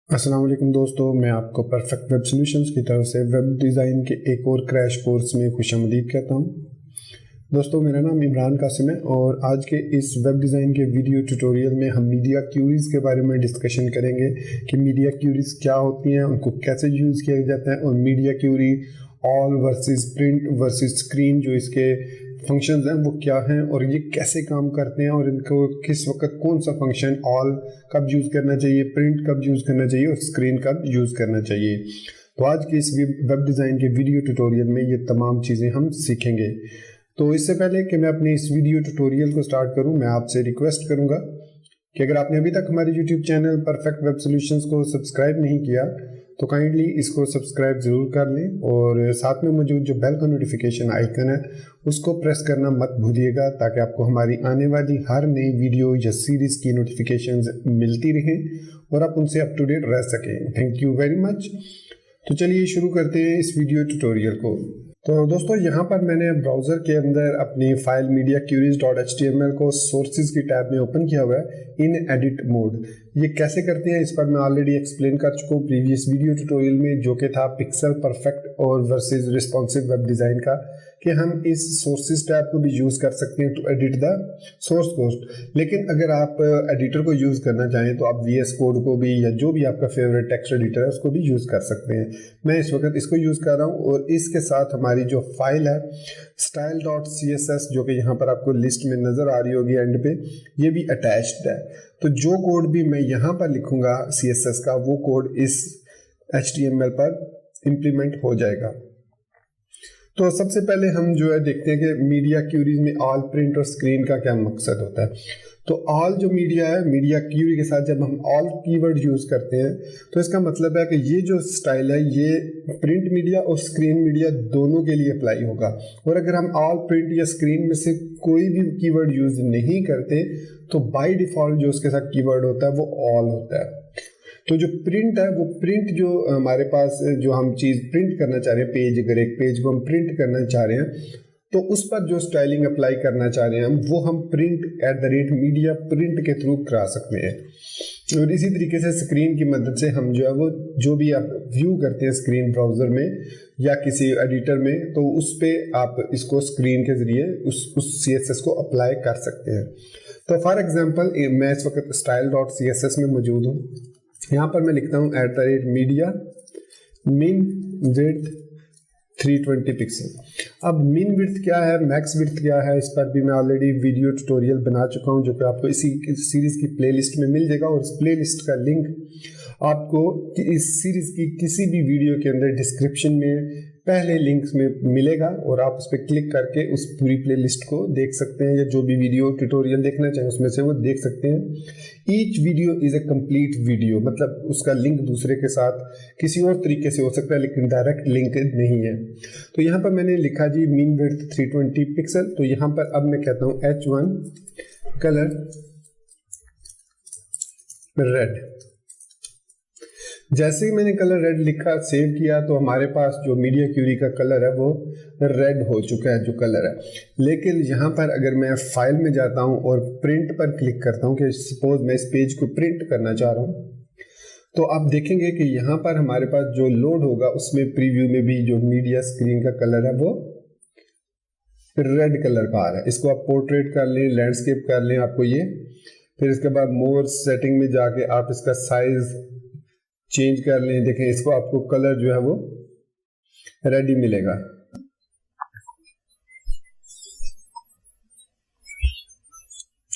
अस्सलाम वालेकुम दोस्तों, मैं आपको परफेक्ट वेब सॉल्यूशंस की तरफ से वेब डिज़ाइन के एक और क्रैश कोर्स में खुशामदीद कहता हूं। दोस्तों, मेरा नाम इमरान कासिम है और आज के इस वेब डिज़ाइन के वीडियो ट्यूटोरियल में हम मीडिया क्यूरीज़ के बारे में डिस्कशन करेंगे कि मीडिया क्यूरीज़ क्या होती हैं, उनको कैसे यूज़ किया जाता है और media query all versus print versus screen जो इसके फंक्शंस हैं वो क्या हैं और ये कैसे काम करते हैं और इनको किस वक्त कौन सा फंक्शन ऑल कब यूज़ करना चाहिए, प्रिंट कब यूज़ करना चाहिए और स्क्रीन कब यूज़ करना चाहिए। तो आज के इस वेब डिज़ाइन के वीडियो ट्यूटोरियल में ये तमाम चीज़ें हम सीखेंगे। तो इससे पहले कि मैं अपने इस वीडियो ट्यूटोरियल को स्टार्ट करूं, मैं आपसे रिक्वेस्ट करूंगा कि अगर आपने अभी तक हमारे YouTube channel perfect web solutions को सब्सक्राइब नहीं किया तो काइंडली इसको सब्सक्राइब ज़रूर कर लें और साथ में मौजूद जो बेल का नोटिफिकेशन आइकन है उसको प्रेस करना मत भूलिएगा ताकि आपको हमारी आने वाली हर नई वीडियो या सीरीज़ की नोटिफिकेशंस मिलती रहें और आप उनसे अप टू डेट रह सकें। Thank you very much. तो चलिए शुरू करते हैं इस वीडियो ट्यूटोरियल को। तो दोस्तों, यहाँ पर मैंने ब्राउज़र के अंदर अपनी फाइल mediaqueries.html को सोर्सेज की टैब में ओपन किया हुआ है इन एडिट मोड। ये कैसे करते हैं इस पर मैं ऑलरेडी एक्सप्लेन कर चुका हूँ प्रीवियस वीडियो ट्यूटोरियल में, जो कि था पिक्सल परफेक्ट और वर्सेस रिस्पॉन्सिव वेब डिज़ाइन का, कि हम इस सोर्सेज टैब को भी यूज़ कर सकते हैं to edit the source code. लेकिन अगर आप एडिटर को यूज़ करना चाहें तो आप VS कोड को भी या जो भी आपका फेवरेट टेक्स्ट एडिटर है उसको भी यूज़ कर सकते हैं। मैं इस वक्त इसको यूज़ कर रहा हूँ और इसके साथ हमारी जो फाइल है style.css जो कि यहाँ पर आपको लिस्ट में नज़र आ रही होगी एंड पे, ये भी अटैच्ड है। तो जो कोड भी मैं यहाँ पर लिखूँगा CSS का, वो कोड इस HTML पर इम्प्लीमेंट हो जाएगा। तो सबसे पहले हम जो है देखते हैं कि मीडिया क्यूरीज में ऑल, प्रिंट और स्क्रीन का क्या मकसद होता है। तो ऑल जो मीडिया है, मीडिया क्यूरी के साथ जब हम ऑल कीवर्ड यूज़ करते हैं तो इसका मतलब है कि ये जो स्टाइल है ये प्रिंट मीडिया और स्क्रीन मीडिया दोनों के लिए अप्लाई होगा। और अगर हम ऑल, प्रिंट या स्क्रीन में से कोई भी कीवर्ड यूज़ नहीं करते तो बाय डिफ़ॉल्ट जो उसके साथ कीवर्ड होता है वो ऑल होता है। तो जो प्रिंट है वो प्रिंट जो हमारे पास जो हम चीज़ प्रिंट करना चाह रहे हैं, पेज, अगर एक पेज को हम प्रिंट करना चाह रहे हैं तो उस पर जो स्टाइलिंग अप्लाई करना चाह रहे हैं वो हम प्रिंट @मीडिया प्रिंट के थ्रू करा सकते हैं। और इसी तरीके से स्क्रीन की मदद से हम जो है वो जो भी आप व्यू करते हैं स्क्रीन ब्राउज़र में या किसी एडिटर में, तो उस पर आप इसको स्क्रीन के ज़रिए उस CSS को अप्लाई कर सकते हैं। तो फॉर एग्जाम्पल मैं इस वक्त style.css में मौजूद हूँ। यहाँ पर मैं लिखता हूँ @media min width 320 पिक्सल। अब मिन विड्थ क्या है, मैक्स विड्थ क्या है, इस पर भी मैं ऑलरेडी वीडियो ट्यूटोरियल बना चुका हूँ जो कि आपको इसी सीरीज़ की प्लेलिस्ट में मिल जाएगा और इस प्लेलिस्ट का लिंक आपको इस सीरीज़ की किसी भी वीडियो के अंदर डिस्क्रिप्शन में पहले लिंक्स में मिलेगा और आप उस पर क्लिक करके उस पूरी प्लेलिस्ट को देख सकते हैं या जो भी वीडियो ट्यूटोरियल देखना चाहें उसमें से वो देख सकते हैं। Each video is a complete video, मतलब उसका लिंक दूसरे के साथ किसी और तरीके से हो सकता है लेकिन डायरेक्ट लिंक नहीं है। तो यहाँ पर मैंने लिखा जी मीन विड्थ 320 पिक्सल। तो यहाँ पर अब मैं कहता हूँ H1 कलर रेड। जैसे ही मैंने कलर रेड लिखा, सेव किया, तो हमारे पास जो मीडिया क्यूरी का कलर है वो रेड हो चुका है जो कलर है। लेकिन यहाँ पर अगर मैं फाइल में जाता हूँ और प्रिंट पर क्लिक करता हूँ कि सपोज मैं इस पेज को प्रिंट करना चाह रहा हूँ, तो आप देखेंगे कि यहाँ पर हमारे पास जो लोड होगा उसमें प्रीव्यू में भी जो मीडिया स्क्रीन का कलर है वो रेड कलर का आ रहा है। इसको आप पोर्ट्रेट कर लें, लैंडस्केप कर लें आपको ये, फिर इसके बाद मोर सेटिंग में जाके आप इसका साइज चेंज कर लें। देखें इसको आपको कलर जो है वो रेड ही मिलेगा।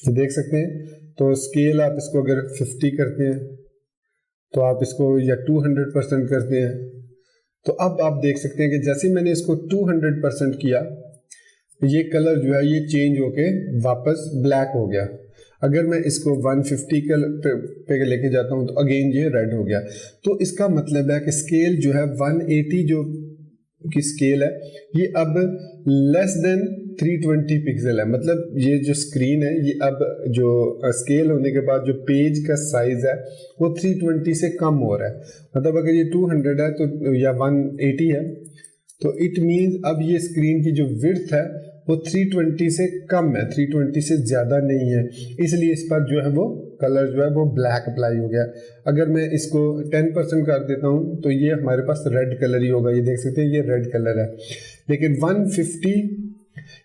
देख सकते हैं। तो स्केल आप इसको अगर 50 करते हैं तो आप इसको या 200% करते हैं तो अब आप देख सकते हैं कि जैसे मैंने इसको 200% किया ये कलर जो है ये चेंज होके वापस ब्लैक हो गया। अगर मैं इसको 150 पे लेके जाता हूँ तो अगेन ये रेड हो गया। तो इसका मतलब है कि स्केल जो है 180 जो की स्केल है ये अब लेस देन 320 पिक्सल है। मतलब ये जो स्क्रीन है ये अब जो स्केल होने के बाद जो पेज का साइज है वो 320 से कम हो रहा है। मतलब अगर ये 200 है तो या 180 है तो इट मीन्स अब ये स्क्रीन की जो विड्थ है वो 320 से कम है, 320 से ज़्यादा नहीं है, इसलिए इस पर जो है वो कलर जो है वो ब्लैक अप्लाई हो गया। अगर मैं इसको 10% कर देता हूँ तो ये हमारे पास रेड कलर ही होगा, ये देख सकते हैं ये रेड कलर है। लेकिन 150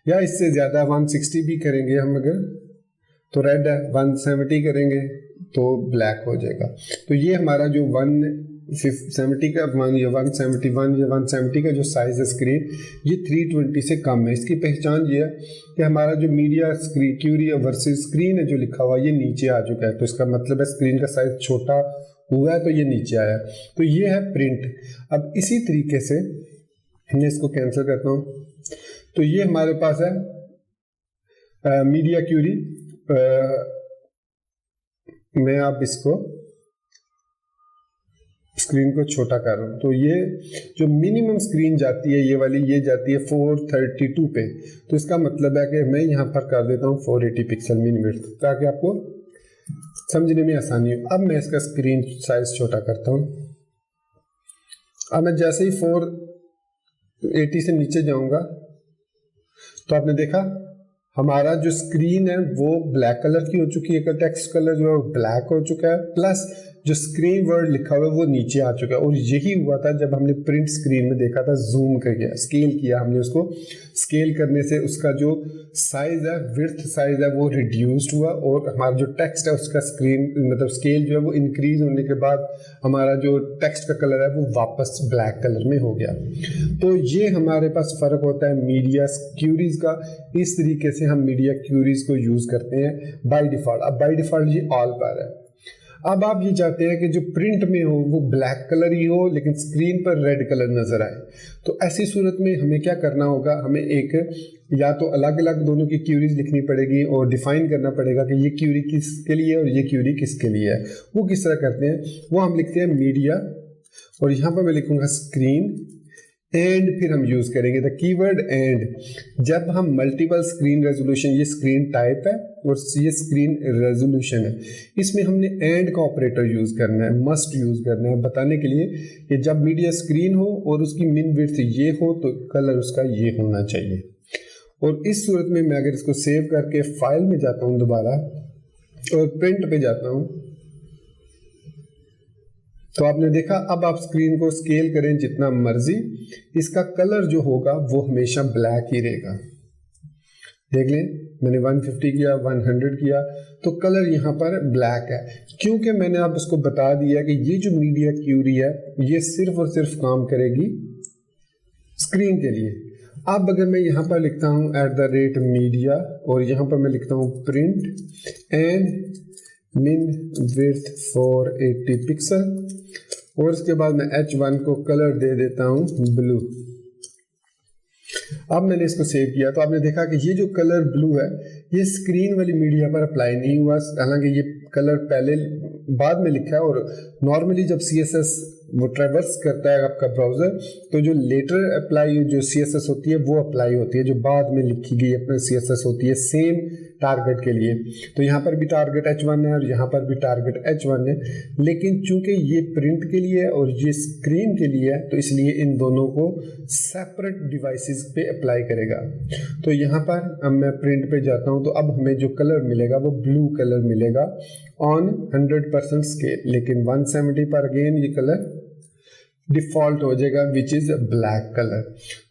या इससे ज़्यादा 160 भी करेंगे हम अगर तो रेड है, 170 करेंगे तो ब्लैक हो जाएगा। तो ये हमारा जो 170 का 171 या 170 का जो साइज है स्क्रीन, ये 320 से कम है। इसकी पहचान ये है कि हमारा जो media screen query versus screen है जो लिखा हुआ ये नीचे आ चुका है, तो इसका मतलब है स्क्रीन का साइज छोटा हुआ है तो ये नीचे आया। तो ये है प्रिंट। अब इसी तरीके से मैं इसको कैंसिल करता हूँ, तो ये हमारे पास है मीडिया क्यूरी। मैं अब इसको स्क्रीन को छोटा कर रहा हूँ, तो ये जो मिनिमम स्क्रीन जाती है ये वाली, ये जाती है 432 पे, तो इसका मतलब है कि मैं यहाँ पर कर देता हूँ 480 पिक्सल मिनीमीटर, ताकि आपको समझने में आसानी हो। अब मैं इसका स्क्रीन साइज छोटा करता हूँ। अब मैं जैसे ही 480 से नीचे जाऊंगा तो आपने देखा हमारा जो स्क्रीन है वो ब्लैक कलर की हो चुकी है, टेक्स्ट कलर जो है ब्लैक हो चुका है, प्लस जो स्क्रीन वर्ड लिखा हुआ है वो नीचे आ चुका है। और यही हुआ था जब हमने प्रिंट स्क्रीन में देखा था, जूम करके स्केल किया हमने उसको, स्केल करने से उसका जो साइज है, विड्थ साइज है वो रिड्यूस्ड हुआ, और हमारा जो टेक्स्ट है उसका स्क्रीन मतलब स्केल जो है वो इंक्रीज होने के बाद हमारा जो टेक्स्ट का कलर है वो वापस ब्लैक कलर में हो गया। तो ये हमारे पास फर्क होता है मीडिया क्यूरीज का। इस तरीके से हम मीडिया क्यूरीज को यूज करते हैं बाय डिफॉल्ट। अब बाय डिफॉल्ट ये ऑल पर है। अब आप ये चाहते हैं कि जो प्रिंट में हो वो ब्लैक कलर ही हो लेकिन स्क्रीन पर रेड कलर नजर आए, तो ऐसी सूरत में हमें क्या करना होगा, हमें एक या तो अलग अलग दोनों की क्यूरीज लिखनी पड़ेगी और डिफाइन करना पड़ेगा कि ये क्यूरी किसके लिए है और ये क्यूरी किसके लिए है। वो किस तरह करते हैं, वो हम लिखते हैं मीडिया, और यहाँ पर मैं लिखूंगा स्क्रीन, एंड फिर हम यूज करेंगे द कीवर्ड एंड। जब हम मल्टीपल स्क्रीन रेजोल्यूशन, ये स्क्रीन टाइप है और ये स्क्रीन रेजोल्यूशन है, इसमें हमने एंड का ऑपरेटर यूज करना है, मस्ट यूज करना है बताने के लिए कि जब मीडिया स्क्रीन हो और उसकी मिन विड्थ ये हो तो कलर उसका ये होना चाहिए। और इस सूरत में मैं अगर इसको सेव करके फाइल में जाता हूँ दोबारा और प्रिंट पे जाता हूँ, तो आपने देखा अब आप स्क्रीन को स्केल करें जितना मर्जी, इसका कलर जो होगा वो हमेशा ब्लैक ही रहेगा। देख लें, मैंने 150 किया, 100 किया, तो कलर यहाँ पर ब्लैक है, क्योंकि मैंने आप उसको बता दिया कि ये जो मीडिया क्यूरी है ये सिर्फ और सिर्फ काम करेगी स्क्रीन के लिए। अब अगर मैं यहाँ पर लिखता हूँ @media और यहाँ पर मैं लिखता हूँ print and min width 480 pixel, और इसके बाद मैं H1 को कलर दे देता हूँ ब्लू। अब मैंने इसको सेव किया तो आपने देखा कि ये जो कलर ब्लू है ये स्क्रीन वाली मीडिया पर अप्लाई नहीं हुआ, हालांकि ये कलर पहले बाद में लिखा है। और नॉर्मली जब CSS वो ट्रैवर्स करता है आपका ब्राउजर, तो जो लेटर अप्लाई जो CSS होती है वो अप्लाई होती है, जो बाद में लिखी गई अपने CSS होती है सेम टारगेट के लिए। तो यहाँ पर भी टारगेट H1 है और यहाँ पर भी टारगेट H1 है, लेकिन चूंकि ये प्रिंट के लिए है और ये स्क्रीन के लिए है तो इसलिए इन दोनों को सेपरेट डिवाइसेस पे अप्लाई करेगा। तो यहाँ पर अब मैं प्रिंट पे जाता हूँ तो अब हमें जो कलर मिलेगा वो ब्लू कलर मिलेगा ऑन 100% स्केल, लेकिन 170 पर अगेन ये कलर डिफॉल्ट हो जाएगा विच इज ब्लैक कलर।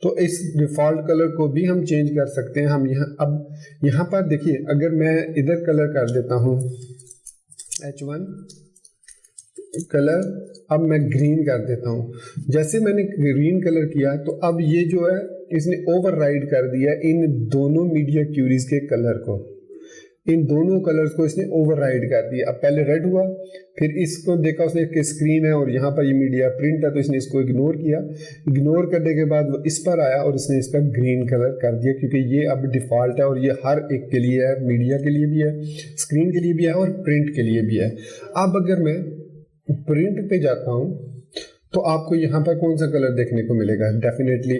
तो इस डिफॉल्ट कलर को भी हम चेंज कर सकते हैं। हम यहाँ अब यहाँ पर देखिए, अगर मैं इधर कलर कर देता हूँ H1 कलर, अब मैं ग्रीन कर देता हूँ। जैसे मैंने ग्रीन कलर किया तो अब ये जो है इसने ओवरराइड कर दिया इन दोनों मीडिया क्यूरीज के कलर को, इन दोनों कलर्स को इसने ओवरराइड कर दिया। अब पहले रेड हुआ, फिर इसको देखा उसने कि स्क्रीन है और यहाँ पर ये मीडिया प्रिंट है तो इसने इसको इग्नोर किया। इग्नोर करने के बाद वो इस पर आया और इसने इसका ग्रीन कलर कर दिया, क्योंकि ये अब डिफ़ॉल्ट है और ये हर एक के लिए है, मीडिया के लिए भी है, स्क्रीन के लिए भी है और प्रिंट के लिए भी है। अब अगर मैं प्रिंट पे जाता हूँ तो आपको यहाँ पर कौन सा कलर देखने को मिलेगा, डेफिनेटली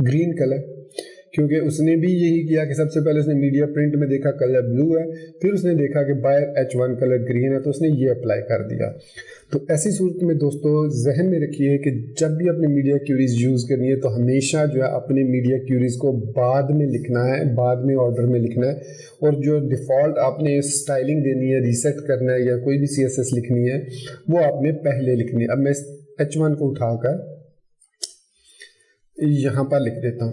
ग्रीन कलर, क्योंकि उसने भी यही किया कि सबसे पहले उसने मीडिया प्रिंट में देखा कलर ब्लू है, फिर उसने देखा कि बायर H1 कलर ग्रीन है, तो उसने ये अप्लाई कर दिया। तो ऐसी सूरत में दोस्तों जहन में रखिए कि जब भी अपने मीडिया क्यूरीज यूज़ करनी है तो हमेशा जो है अपने मीडिया क्यूरीज को बाद में लिखना है, बाद में ऑर्डर में लिखना है, और जो डिफ़ॉल्ट आपने स्टाइलिंग देनी है, रीसेट करना है या कोई भी CSS लिखनी है वो आपने पहले लिखनी है। अब मैं H1 को उठाकर यहाँ पर लिख देता हूँ।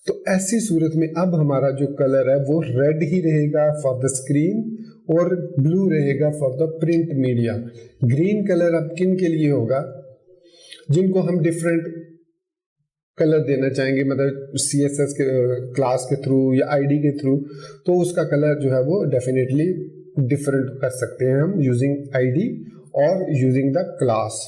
तो ऐसी सूरत में अब हमारा जो कलर है वो रेड ही रहेगा फॉर द स्क्रीन और ब्लू रहेगा for the print media. Green colour अब किन के लिए होगा? जिनको हम डिफरेंट कलर देना चाहेंगे, मतलब CSS के क्लास के थ्रू या ID के थ्रू, तो उसका कलर जो है वो डेफिनेटली डिफरेंट कर सकते हैं हम यूजिंग ID और यूजिंग द क्लास।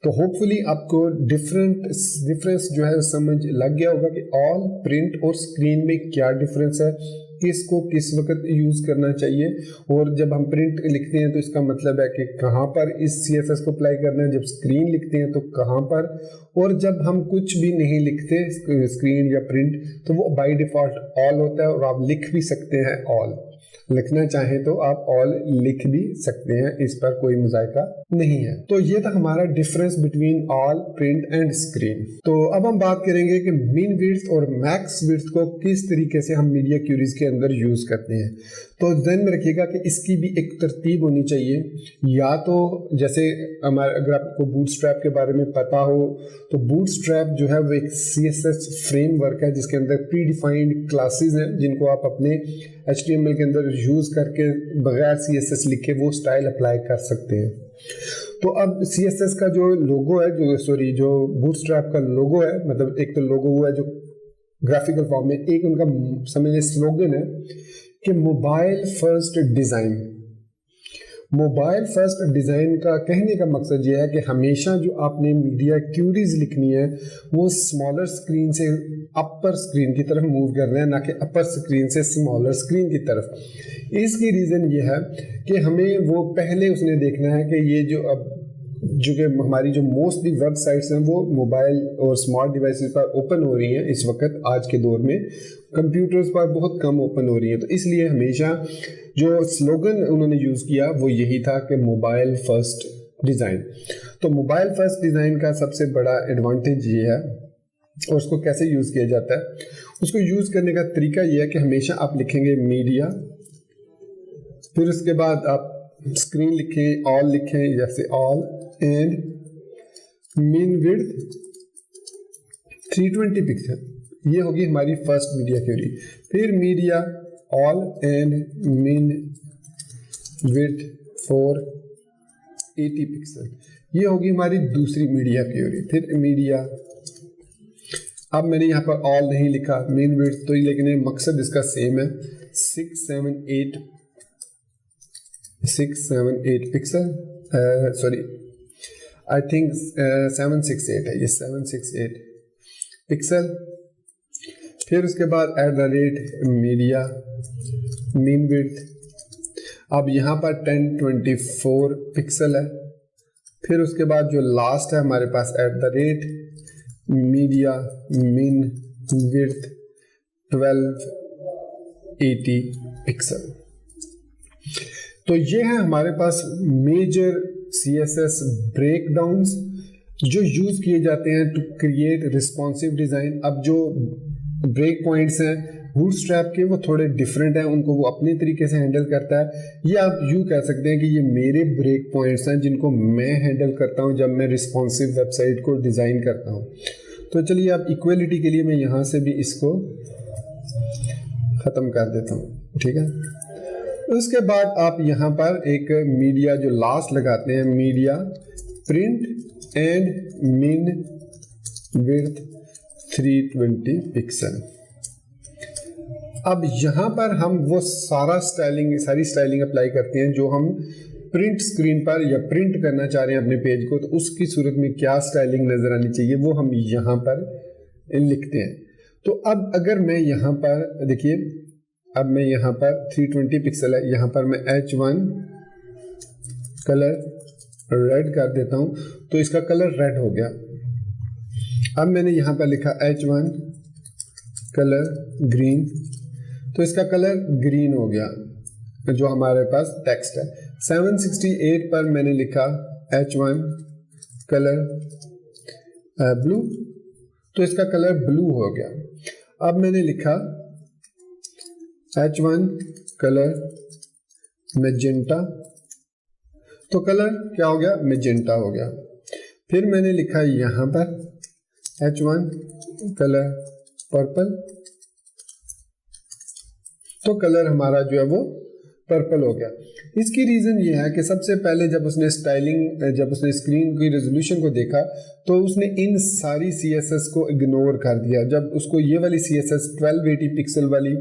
तो होपफुली आपको डिफरेंस जो है समझ लग गया होगा कि ऑल, प्रिंट और स्क्रीन में क्या डिफरेंस है, किसको किस वक्त यूज़ करना चाहिए। और जब हम प्रिंट लिखते हैं तो इसका मतलब है कि कहाँ पर इस CSS को अप्लाई करना है, जब स्क्रीन लिखते हैं तो कहाँ पर, और जब हम कुछ भी नहीं लिखते स्क्रीन या प्रिंट तो वो बाय डिफ़ॉल्ट ऑल होता है, और आप लिख भी सकते हैं ऑल। लिखना चाहें तो आप ऑल लिख भी सकते हैं, इस पर कोई मुज़ायका नहीं है। तो ये था हमारा difference between all, print and screen. तो अब हम बात करेंगे कि मीन विड्थ और मैक्स विड्थ को किस तरीके से हम मीडिया क्यूरीज के अंदर यूज करते हैं। तो ध्यान में रखिएगा कि इसकी भी एक तरतीब होनी चाहिए। या तो जैसे हमारे, अगर आपको बूटस्ट्रैप के बारे में पता हो तो बूटस्ट्रैप जो है वो एक CSS फ्रेमवर्क है जिसके अंदर प्री डिफाइंड क्लासेस हैं जिनको आप अपने HTML के अंदर यूज करके बगैर CSS लिखे वो स्टाइल अप्लाई कर सकते हैं। तो अब CSS का जो लोगो है, जो बूटस्ट्रैप का लोगो है, मतलब एक तो लोगो हुआ है जो ग्राफिकल फॉर्म में, एक उनका समझिए स्लोगन है कि mobile first design. Mobile first design का कहने का मकसद ये है कि हमेशा जो आपने मीडिया क्यूरीज लिखनी है वो स्मॉलर स्क्रीन से अपर स्क्रीन की तरफ मूव करना है, ना कि अपर स्क्रीन से स्मॉलर स्क्रीन की तरफ। इसकी रीज़न ये है कि हमें वो पहले उसने देखना है कि ये जो अब जो कि हमारी जो मोस्टली वेबसाइट्स हैं वो मोबाइल और स्मार्ट डिवाइसेस पर ओपन हो रही हैं इस वक्त, आज के दौर में कंप्यूटर्स पर बहुत कम ओपन हो रही हैं। तो इसलिए हमेशा जो स्लोगन उन्होंने यूज़ किया वो यही था कि मोबाइल फर्स्ट डिज़ाइन। तो मोबाइल फर्स्ट डिज़ाइन का सबसे बड़ा एडवांटेज ये है, और उसको कैसे यूज़ किया जाता है, उसको यूज़ करने का तरीका ये है कि हमेशा आप लिखेंगे मीडिया, फिर उसके बाद आप स्क्रीन लिखें, ऑल लिखें, जैसे all and mean width 320 pixel, ये होगी हमारी फर्स्ट मीडिया क्यूरी। फिर media all and mean width 480 pixel, ये होगी हमारी दूसरी मीडिया क्यूरी। फिर मीडिया, अब मैंने यहाँ पर ऑल नहीं लिखा, मीन विड्थ तो, लेकिन मकसद इसका सेम है, 678 पिक्सल, सॉरी आई थिंक 768 है, ये 768 पिक्सल। फिर उसके बाद @मीडिया मीन विड्थ, अब यहाँ पर 1024 पिक्सल है। फिर उसके बाद जो लास्ट है हमारे पास @मीडिया मीन विड्थ 1280 पिक्सल। तो ये है हमारे पास मेजर CSS ब्रेकडाउन्स जो यूज़ किए जाते हैं टू क्रिएट रिस्पॉन्सिव डिज़ाइन। अब जो ब्रेक पॉइंट्स हैं बूटस्ट्रैप के वो थोड़े डिफरेंट हैं, उनको वो अपने तरीके से हैंडल करता है। ये आप यूँ कह सकते हैं कि ये मेरे ब्रेक पॉइंट्स हैं जिनको मैं हैंडल करता हूँ जब मैं रिस्पॉन्सिव वेबसाइट को डिज़ाइन करता हूँ। तो चलिए अब इक्वलिटी के लिए मैं यहाँ से भी इसको ख़त्म कर देता हूँ, ठीक है। उसके बाद आप यहाँ पर एक मीडिया जो लास्ट लगाते हैं, media print and mean width 320 pixel. अब यहाँ पर हम वो सारी स्टाइलिंग अप्लाई करते हैं जो हम प्रिंट स्क्रीन पर या प्रिंट करना चाह रहे हैं अपने पेज को, तो उसकी सूरत में क्या स्टाइलिंग नज़र आनी चाहिए वो हम यहाँ पर लिखते हैं। तो अब अगर मैं यहाँ पर देखिए, अब मैं यहाँ पर 320 पिक्सल है, यहाँ पर मैं H1 कलर रेड कर देता हूँ तो इसका कलर रेड हो गया। अब मैंने यहाँ पर लिखा H1 कलर ग्रीन, तो इसका कलर ग्रीन हो गया जो हमारे पास टेक्स्ट है। 768 पर मैंने लिखा H1 कलर ब्लू, तो इसका कलर ब्लू हो गया। अब मैंने लिखा H1 कलर मैजेंटा, तो कलर क्या हो गया, मैजेंटा हो गया। फिर मैंने लिखा यहाँ पर H1 कलर पर्पल, तो कलर हमारा जो है वो पर्पल हो गया। इसकी रीज़न ये है कि सबसे पहले जब उसने स्क्रीन की रेजोल्यूशन को देखा तो उसने इन सारी CSS को इग्नोर कर दिया। जब उसको ये वाली CSS 1280 पिक्सल वाली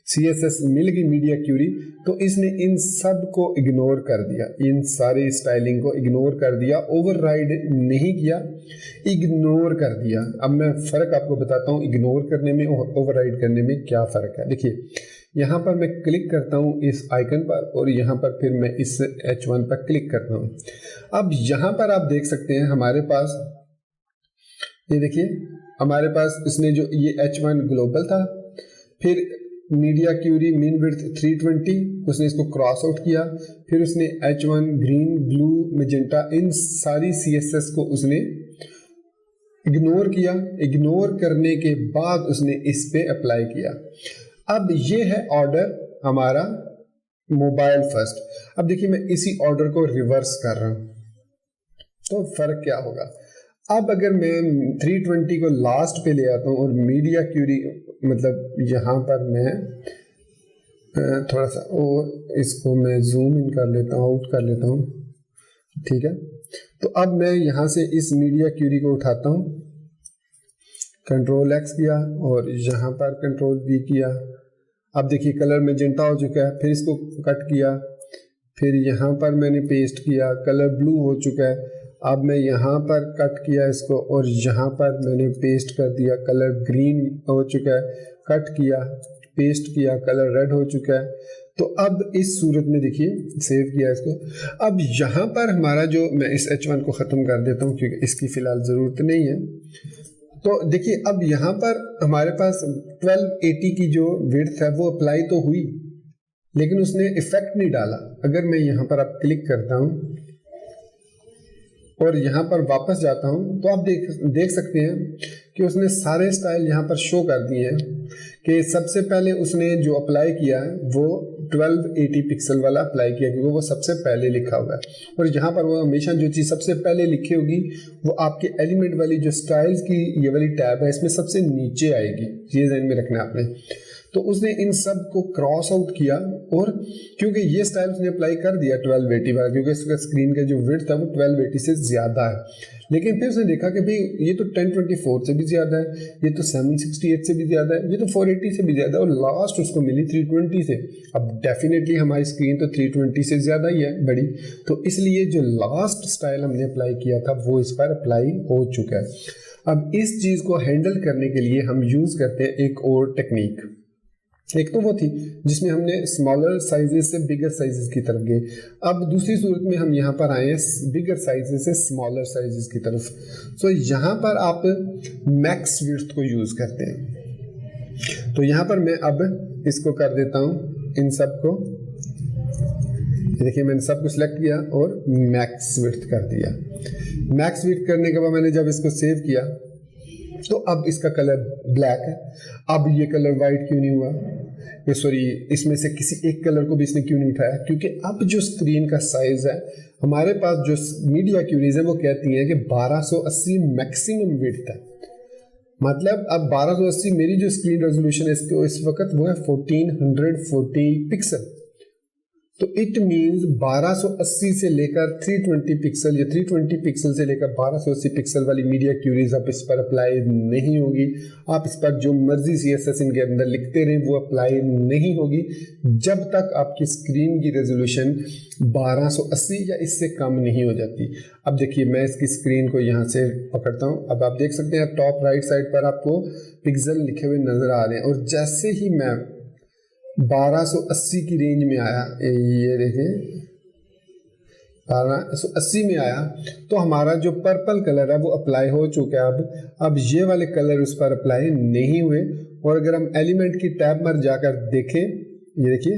CSS मिल गई मीडिया क्यूरी, तो इसने इन सब को इग्नोर कर दिया, इन सारी स्टाइलिंग को इग्नोर कर दिया, ओवरराइड नहीं किया, इग्नोर कर दिया। अब मैं फ़र्क आपको बताता हूँ इग्नोर करने में और ओवरराइड करने में क्या फ़र्क है। देखिए यहाँ पर मैं क्लिक करता हूँ इस आइकन पर और यहाँ पर फिर मैं इस H1 पर क्लिक करता हूँ। अब यहाँ पर आप देख सकते हैं हमारे पास, ये देखिए हमारे पास इसने जो ये H1 ग्लोबल था, फिर मीडिया क्यूरी मीन विड्थ 320 उसने इसको क्रॉस आउट किया, फिर उसने H1 ग्रीन ब्लू मैजेंटा इन सारी CSS को उसने इग्नोर किया। इग्नोर करने के बाद उसने इस पे अप्लाई किया। अब ये है ऑर्डर हमारा मोबाइल फर्स्ट। अब देखिए मैं इसी ऑर्डर को रिवर्स कर रहा हूँ तो फर्क क्या होगा। अब अगर मैं 320 को लास्ट पे ले आता हूँ और मीडिया क्यूरी मतलब यहाँ पर मैं थोड़ा सा और इसको मैं जूम इन कर लेता हूँ, आउट कर लेता हूँ, ठीक है। तो अब मैं यहाँ से इस मीडिया क्यूरी को उठाता हूँ, Ctrl X किया और यहाँ पर Ctrl V किया। अब देखिए कलर मैजेंटा हो चुका है, फिर इसको कट किया, फिर यहाँ पर मैंने पेस्ट किया, कलर ब्लू हो चुका है। अब मैं यहाँ पर कट किया इसको और यहाँ पर मैंने पेस्ट कर दिया, कलर ग्रीन हो चुका है, कट किया, पेस्ट किया, कलर रेड हो चुका है। तो अब इस सूरत में देखिए सेव किया इसको। अब यहाँ पर हमारा जो, मैं इस H1 को ख़त्म कर देता हूँ क्योंकि इसकी फ़िलहाल ज़रूरत नहीं है। तो देखिए अब यहाँ पर हमारे पास 1280 की जो विड्थ है वो अप्लाई तो हुई, लेकिन उसने इफेक्ट नहीं डाला। अगर मैं यहाँ पर अब क्लिक करता हूँ और यहाँ पर वापस जाता हूँ तो आप देख सकते हैं कि उसने सारे स्टाइल यहाँ पर शो कर दिए हैं कि सबसे पहले उसने जो अप्लाई किया है वो 1280 पिक्सल वाला अप्लाई किया क्योंकि वो सबसे पहले लिखा हुआ है। और यहाँ पर वो हमेशा जो चीज़ सबसे पहले लिखी होगी वो आपके एलिमेंट वाली जो स्टाइल्स की ये वाली टैब है इसमें सबसे नीचे आएगी, ये ध्यान में रखना आपने। तो उसने इन सब को क्रॉस आउट किया और क्योंकि ये स्टाइल उसने अप्लाई कर दिया 1280 वाला, क्योंकि इसका स्क्रीन का जो विड्थ था वो 1280 से ज़्यादा है। लेकिन फिर उसने देखा कि भाई ये तो 1024 से भी ज़्यादा है, ये तो 768 से भी ज़्यादा है, ये तो 480 से भी ज़्यादा है और लास्ट उसको मिली 320 से। अब डेफिनेटली हमारी स्क्रीन तो 320 से ज़्यादा ही है बड़ी, तो इसलिए जो लास्ट स्टाइल हमने अप्लाई किया था वो इस पर अप्लाई हो चुका है। अब इस चीज़ को हैंडल करने के लिए हम यूज़ करते हैं एक और टेक्निक। एक तो वो थी जिसमें हमने स्मॉलर साइजेस से बिगर साइजेस की तरफ गए। अब दूसरी सूरत में हम यहाँ पर आए हैं बिगर साइजेस से स्मॉलर साइजेस की तरफ। सो यहाँ पर आप मैक्स विड्थ को यूज़ करते हैं। तो यहाँ पर मैं अब इसको कर देता हूँ इन सब को, देखिए मैंने सब को सिलेक्ट किया और मैक्स विड्थ कर दिया। मैक्स विड्थ करने के बाद मैंने जब इसको सेव किया तो अब इसका कलर ब्लैक है। अब ये कलर वाइट क्यों नहीं हुआ, सॉरी इसमें से किसी एक कलर को भी इसने क्यों नहीं उठाया, क्योंकि अब जो स्क्रीन का साइज है हमारे पास जो मीडिया क्यूरीज है वो कहती हैं कि 1280 मैक्सिमम विड्थ है। मतलब अब 1280 मेरी जो स्क्रीन रेजोल्यूशन है इसको इस वक्त वो है 1440 पिक्सल। तो इट मीन्स 1280 से लेकर 320 पिक्सल या 320 पिक्सल से लेकर 1280 पिक्सल वाली मीडिया क्यूरीज अब इस पर अप्लाई नहीं होगी। आप इस पर जो मर्जी CSS इनके अंदर लिखते रहें वो अप्लाई नहीं होगी जब तक आपकी स्क्रीन की रेजोल्यूशन 1280 या इससे कम नहीं हो जाती। अब देखिए मैं इसकी स्क्रीन को यहाँ से पकड़ता हूँ। अब आप देख सकते हैं टॉप राइट साइड पर आपको पिक्सल लिखे हुए नजर आ रहे हैं और जैसे ही मैं 1280 की रेंज में आया, ये देखें 1280 में आया तो हमारा जो पर्पल कलर है वो अप्लाई हो चुका है। अब ये वाले कलर उस पर अप्लाई नहीं हुए। और अगर हम एलिमेंट की टैब पर जाकर देखें, ये देखिए,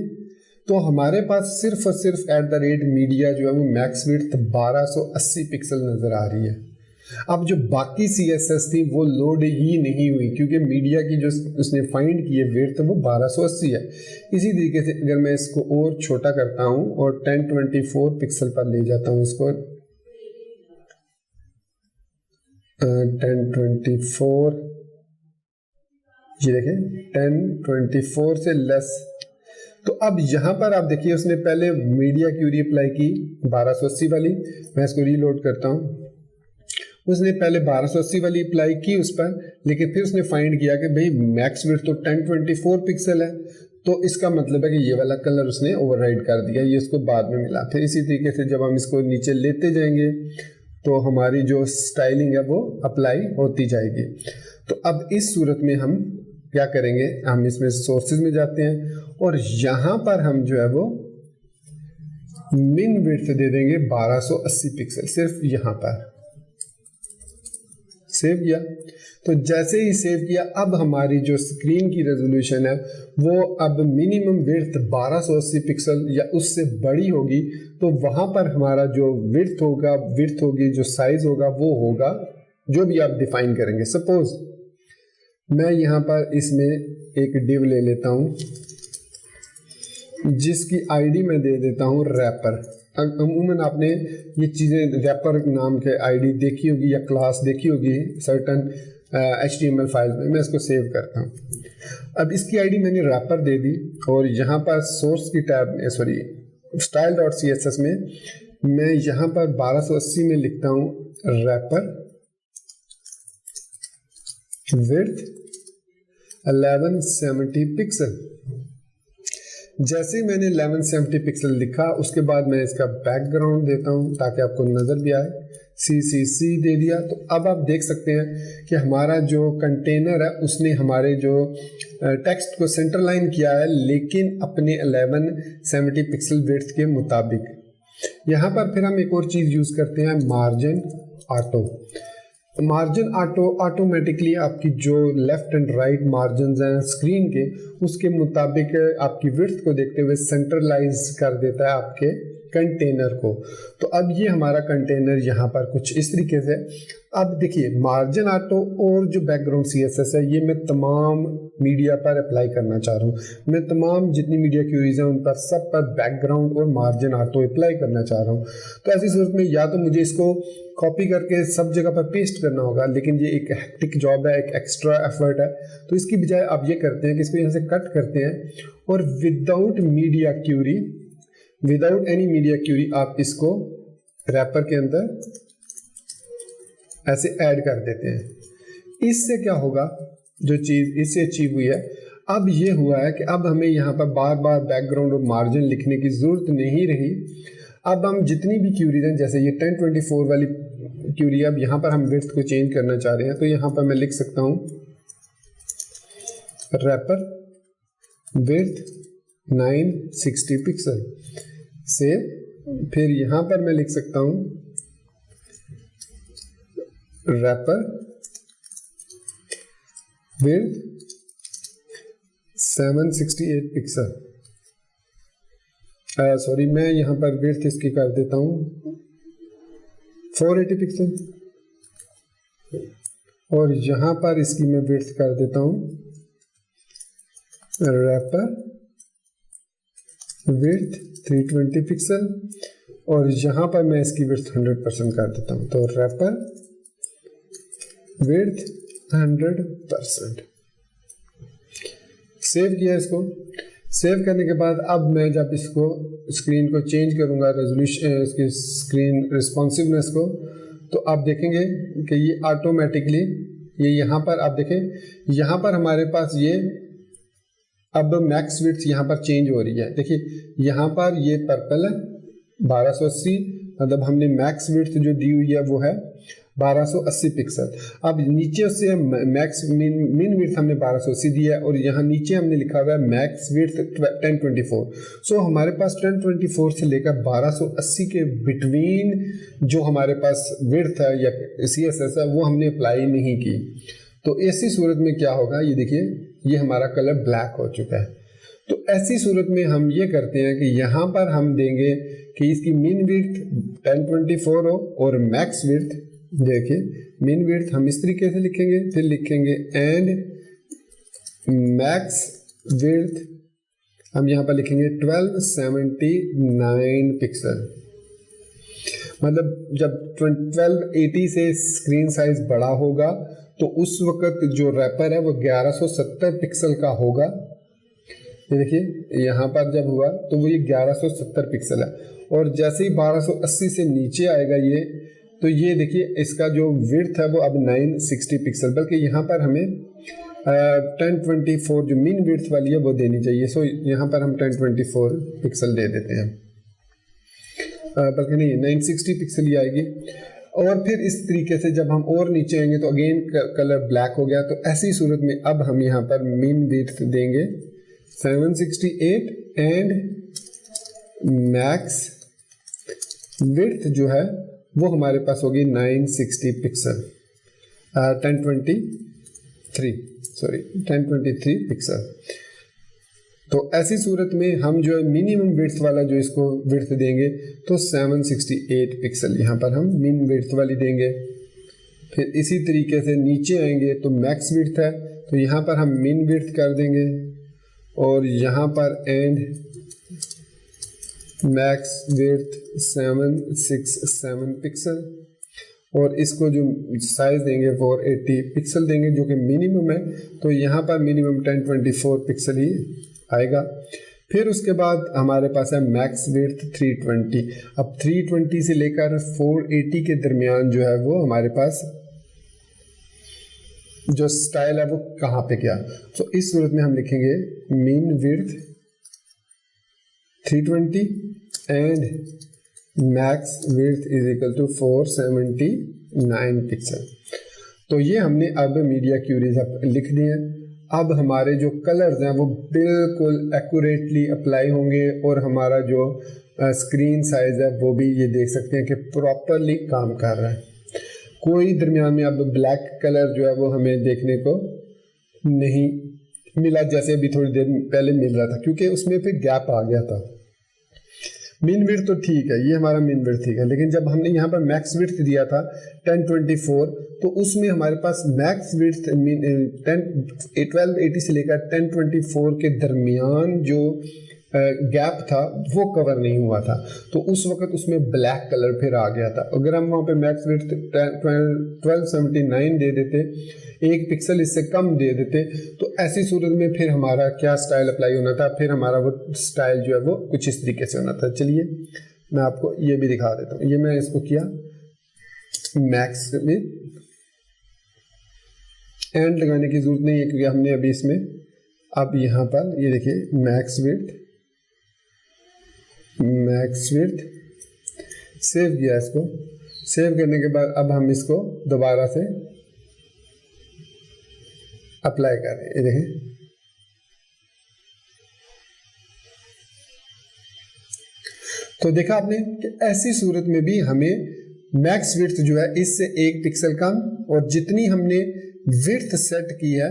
तो हमारे पास सिर्फ और सिर्फ एट द रेट मीडिया जो है वो मैक्स विड्थ 1280 पिक्सल नज़र आ रही है। अब जो बाकी CSS थी वो लोड ही नहीं हुई क्योंकि मीडिया की जो उसने फाइंड की है विड्थ वो 1280 है। इसी तरीके से अगर मैं इसको और छोटा करता हूँ और 1024 पिक्सल पर ले जाता हूँ इसको, 1024, ये देखें 1024 से लेस। तो अब यहाँ पर आप देखिए उसने पहले मीडिया क्यूरी अप्लाई की 1280 वाली। मैं इसको रीलोड करता हूँ। उसने पहले 1280 वाली अप्लाई की उस पर, लेकिन फिर उसने फाइंड किया कि भाई मैक्स विड्थ तो 1024 पिक्सल है, तो इसका मतलब है कि ये वाला कलर उसने ओवरराइड कर दिया, ये इसको बाद में मिला। फिर इसी तरीके से जब हम इसको नीचे लेते जाएंगे तो हमारी जो स्टाइलिंग है वो अप्लाई होती जाएगी। तो अब इस सूरत में हम क्या करेंगे, हम इसमें सोर्सेज में जाते हैं और यहाँ पर हम जो है वो मिन विड्थ दे देंगे 1280 पिक्सल, सिर्फ यहाँ पर। सेव किया, तो जैसे ही सेव किया अब हमारी जो स्क्रीन की रेजोल्यूशन है वो अब मिनिमम विड्थ 1280 पिक्सल या उससे बड़ी होगी। तो वहां पर हमारा जो विड्थ होगी, जो साइज होगा वो होगा जो भी आप डिफाइन करेंगे। सपोज मैं यहाँ पर इसमें एक डिव ले लेता हूँ जिसकी आईडी मैं दे देता हूँ रैपर। अमूमन आपने ये चीज़ें रैपर नाम के आईडी देखी होगी या क्लास देखी होगी सर्टन HTML फाइल्स में। मैं इसको सेव करता हूँ। अब इसकी आईडी मैंने रैपर दे दी और यहाँ पर सोर्स की टैब में style.css में मैं यहाँ पर 1280 में लिखता हूँ रैपर विड्थ 1170 पिक्सल। जैसे ही मैंने 1170 पिक्सल लिखा उसके बाद मैं इसका बैकग्राउंड देता हूं ताकि आपको नजर भी आए, CCC दे दिया। तो अब आप देख सकते हैं कि हमारा जो कंटेनर है उसने हमारे जो टेक्स्ट को सेंटरलाइन किया है, लेकिन अपने 1170 पिक्सल विड्थ के मुताबिक। यहाँ पर फिर हम एक और चीज़ यूज़ करते हैं, मार्जिन ऑटो। मार्जिन ऑटोमेटिकली आपकी जो लेफ्ट एंड राइट मार्जिन हैं स्क्रीन के, उसके मुताबिक आपकी विड्थ को देखते हुए सेंट्रलाइज कर देता है आपके कंटेनर को। तो अब ये हमारा कंटेनर यहाँ पर कुछ इस तरीके से। अब देखिए मार्जिन ऑटो और जो बैकग्राउंड CSS है ये मैं तमाम मीडिया पर अप्लाई करना चाह रहा हूँ। मैं तमाम जितनी मीडिया क्यूरीज हैं उन पर सब पर बैकग्राउंड और मार्जिन ऑटो अप्लाई करना चाह रहा हूँ। तो ऐसी सूरत में या तो मुझे इसको कॉपी करके सब जगह पर पेस्ट करना होगा, लेकिन ये एक हेक्टिक जॉब है, एक एक्स्ट्रा एफर्ट है। तो इसकी बजाय आप ये करते हैं कि इसको यहाँ से कट करते हैं और विदाउट एनी मीडिया क्यूरी आप इसको रैपर के अंदर ऐसे ऐड कर देते हैं। इससे क्या होगा, जो चीज़ इससे अचीव हुई है, अब ये हुआ है कि अब हमें यहाँ पर बार बार बैकग्राउंड और मार्जिन लिखने की ज़रूरत नहीं रही। अब हम जितनी भी क्यूरीज हैं, जैसे ये 1024 वाली क्यूरी, अब यहाँ पर हम विड्थ को चेंज करना चाह रहे हैं, तो यहाँ पर मैं लिख सकता हूँ रैपर विड्थ 960 पिक्सल सेव। फिर यहाँ पर मैं लिख सकता हूँ रैपर विड्थ 768 पिक्सल। सॉरी, मैं यहाँ पर विड्थ इसकी कर देता हूँ 480 पिक्सल और यहाँ पर इसकी मैं विड्थ कर देता हूँ रैपर विड्थ 320 पिक्सल और यहाँ पर मैं इसकी विड्थ 100% कर देता हूँ। तो रैपर विड्थ 100%। सेव किया इसको। सेव करने के बाद अब मैं जब इसको स्क्रीन को चेंज करूंगा, रेजोल्यूशन इसकी स्क्रीन रिस्पॉन्सिवनेस को, तो आप देखेंगे कि ये ऑटोमेटिकली ये यहाँ पर आप देखें, यहाँ पर हमारे पास ये अब मैक्स विड्थ यहाँ पर चेंज हो रही है। देखिए यहाँ पर ये पर्पल है 1280 मतलब हमने मैक्स विड्थ जो दी हुई है वो है 1280 पिक्सल। अब नीचे से मैक्स मिन विड्थ हमने 1280 दिया है और यहाँ नीचे हमने लिखा हुआ है मैक्स विड्थ 1024। सो हमारे पास 1024 से लेकर 1280 के बिटवीन जो हमारे पास विड्थ है या CSS है वो हमने अप्लाई नहीं की। तो ऐसी सूरत में क्या होगा, ये देखिए ये हमारा कलर ब्लैक हो चुका है। तो ऐसी सूरत में हम ये करते हैं कि यहाँ पर हम देंगे कि इसकी मिन विड्थ 1024 हो और मैक्स विड्थ, देखिए मिन विड्थ हम इस तरीके से लिखेंगे, फिर लिखेंगे एंड मैक्स विड्थ हम यहाँ पर लिखेंगे 1279 पिक्सल। मतलब जब 1280 से स्क्रीन साइज बड़ा होगा तो उस वक्त जो रैपर है वो 1170 पिक्सल का होगा। ये देखिए यहाँ पर जब हुआ तो वो ये 1170 पिक्सल है और जैसे ही 1280 से नीचे आएगा ये, तो ये देखिए इसका जो विड्थ है वो अब 960 पिक्सल, बल्कि यहाँ पर हमें 1024 जो मिन विड्थ वाली है वो देनी चाहिए। सो यहाँ पर हम 1024 पिक्सल दे देते हैं, बल्कि नहीं 960 पिक्सल ही आएगी। और फिर इस तरीके से जब हम और नीचे आएंगे तो अगेन कलर ब्लैक हो गया। तो ऐसी सूरत में अब हम यहाँ पर मिन विड्थ देंगे 768 एंड मैक्स विड्थ जो है वो हमारे पास होगी 960 पिक्सल, 1023 पिक्सल। तो ऐसी सूरत में हम जो है मिनिमम विड्थ वाला जो इसको विड्थ देंगे तो 768 पिक्सल यहाँ पर हम मिन विड्थ वाली देंगे। फिर इसी तरीके से नीचे आएंगे तो मैक्स विड्थ है तो यहाँ पर हम मिन विड्थ कर देंगे और यहाँ पर एंड मैक्स विड्थ 767 पिक्सल और इसको जो साइज देंगे 480 पिक्सल देंगे जो कि मिनिमम है। तो यहाँ पर मिनिमम 1024 पिक्सल ही आएगा। फिर उसके बाद हमारे पास है मैक्स विड्थ 320। अब 320 से लेकर 480 के दरमियान जो है वो हमारे पास जो स्टाइल है वो कहाँ पे गया। तो इस सूरत में हम लिखेंगे min width 320 and max width is equal to 479 pixel. तो ये हमने अब मीडिया क्यूरीज लिख दिए हैं। अब हमारे जो कलर्स हैं वो बिल्कुल एक्यूरेटली अप्लाई होंगे और हमारा जो स्क्रीन साइज है वो भी ये देख सकते हैं कि प्रॉपरली काम कर रहा है। कोई दरमियान में अब ब्लैक कलर जो है वो हमें देखने को नहीं मिला, जैसे अभी थोड़ी देर पहले मिल रहा था, क्योंकि उसमें फिर गैप आ गया था। मिन विड्थ तो ठीक है, ये हमारा मिन विड्थ ठीक है, लेकिन जब हमने यहाँ पर मैक्स विड्थ दिया था 1024 तो उसमें हमारे पास मैक्स विड्थ 1280 से लेकर 1024 के दरमियान जो गैप था वो कवर नहीं हुआ था। तो उस वक्त उसमें ब्लैक कलर फिर आ गया था। अगर हम वहाँ पे मैक्स विड्थ 1279 दे देते, एक पिक्सल इससे कम दे देते, तो ऐसी सूरत में फिर हमारा क्या स्टाइल अप्लाई होना था, फिर हमारा वो स्टाइल जो है वो कुछ इस तरीके से होना था। चलिए मैं आपको ये भी दिखा देता हूँ। ये मैं इसको किया मैक्स विड्थ, एंड लगाने की जरूरत नहीं है क्योंकि हमने अभी इसमें अब यहाँ पर ये देखिए मैक्स विड्थ सेव किया। इसको सेव करने के बाद अब हम इसको दोबारा से अप्लाई कर रहे हैं। ये देखें, तो देखा आपने कि ऐसी सूरत में भी हमें मैक्स विड्थ जो है इससे एक पिक्सल कम, और जितनी हमने विड्थ सेट की है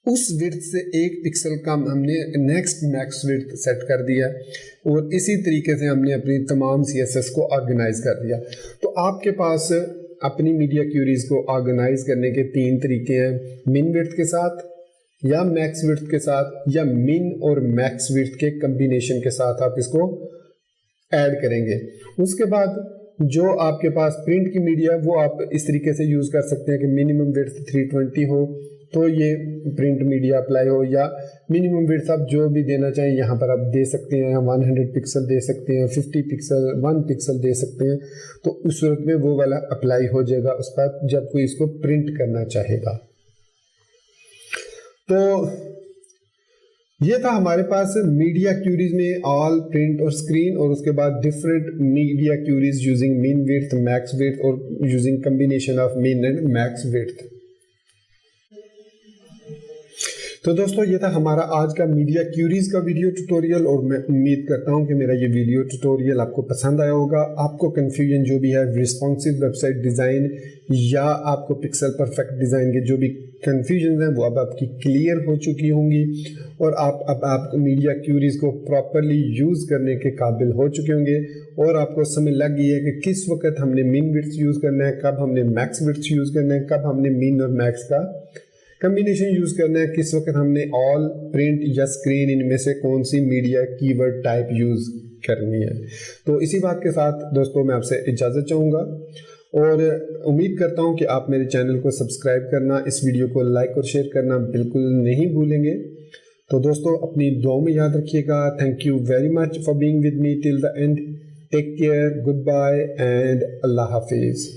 उस विड्थ से एक पिक्सल कम हमने नेक्स्ट मैक्स विड्थ सेट कर दिया, और इसी तरीके से हमने अपनी तमाम CSS को ऑर्गेनाइज कर दिया। तो आपके पास अपनी मीडिया क्यूरीज को ऑर्गेनाइज करने के तीन तरीके हैं, मिन विड्थ के साथ या मैक्स विड्थ के साथ या मिन और मैक्स विड्थ के कम्बिनेशन के साथ आप इसको ऐड करेंगे। उसके बाद जो आपके पास प्रिंट की मीडिया वो आप इस तरीके से यूज कर सकते हैं कि मिनिमम विड्थ 320 हो तो ये प्रिंट मीडिया अप्लाई हो, या मिनिमम विड्थ आप जो भी देना चाहें यहाँ पर आप दे सकते हैं, 100 पिक्सल दे सकते हैं, 50 पिक्सल, 1 पिक्सल दे सकते हैं। तो उस सूरत में वो वाला अप्लाई हो जाएगा उस पर जब कोई इसको प्रिंट करना चाहेगा। तो ये था हमारे पास मीडिया क्यूरीज में ऑल, प्रिंट और स्क्रीन, और उसके बाद different media queries using min width, max width और using combination of min and max width. तो दोस्तों ये था हमारा आज का मीडिया क्यूरीज का वीडियो ट्यूटोरियल, और मैं उम्मीद करता हूं कि मेरा ये वीडियो ट्यूटोरियल आपको पसंद आया होगा। आपको कंफ्यूजन जो भी है रिस्पॉन्सिव वेबसाइट डिज़ाइन या आपको पिक्सल परफेक्ट डिज़ाइन के जो भी कंफ्यूजन हैं वो अब आपकी क्लियर हो चुकी होंगी, और आप मीडिया क्यूरीज को प्रॉपरली यूज़ करने के काबिल हो चुके होंगे, और आपको समझ लग गई है कि किस वक्त हमने मीन विड्थ यूज़ करना है, कब हमने मैक्स विड्थ यूज़ करना है, कब हमने मीन और मैक्स का कॉम्बिनेशन यूज करना है, किस वक्त हमने ऑल, प्रिंट या स्क्रीन, इनमें से कौन C media keyword type use करनी है। तो इसी बात के साथ दोस्तों मैं आपसे इजाज़त चाहूँगा, और उम्मीद करता हूँ कि आप मेरे चैनल को सब्सक्राइब करना, इस वीडियो को लाइक और शेयर करना बिल्कुल नहीं भूलेंगे। तो दोस्तों अपनी दुआओं में याद रखिएगा। Thank you very much for being with me till the end. Take care, good bye and अल्लाह हाफिज़।